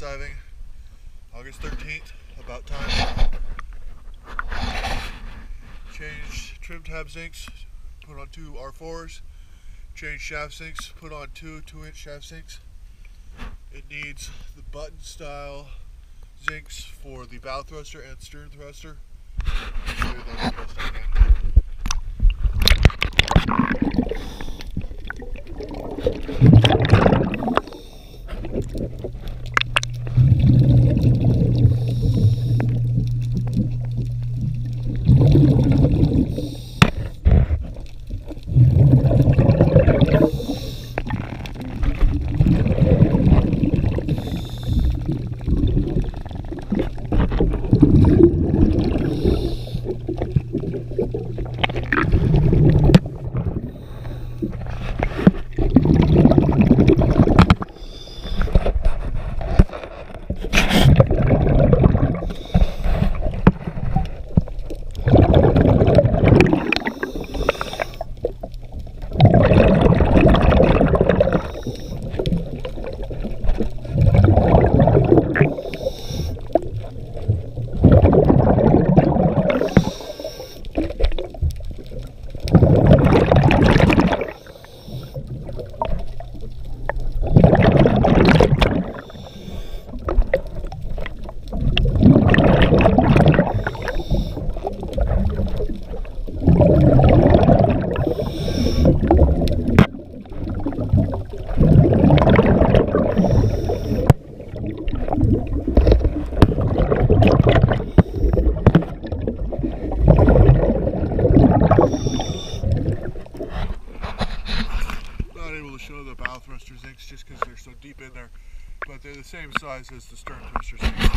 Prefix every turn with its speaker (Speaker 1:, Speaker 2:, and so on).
Speaker 1: diving, August 13th, about time. Change trim tab zincs, put on 2 R4s. Change shaft sinks, put on 2 2-inch shaft sinks. It needs the button style zincs for the bow thruster and stern thruster. I'll show you those the best I can. Not able to show the bow thruster zincs just because they're so deep in there, but they're the same size as the stern thruster zincs.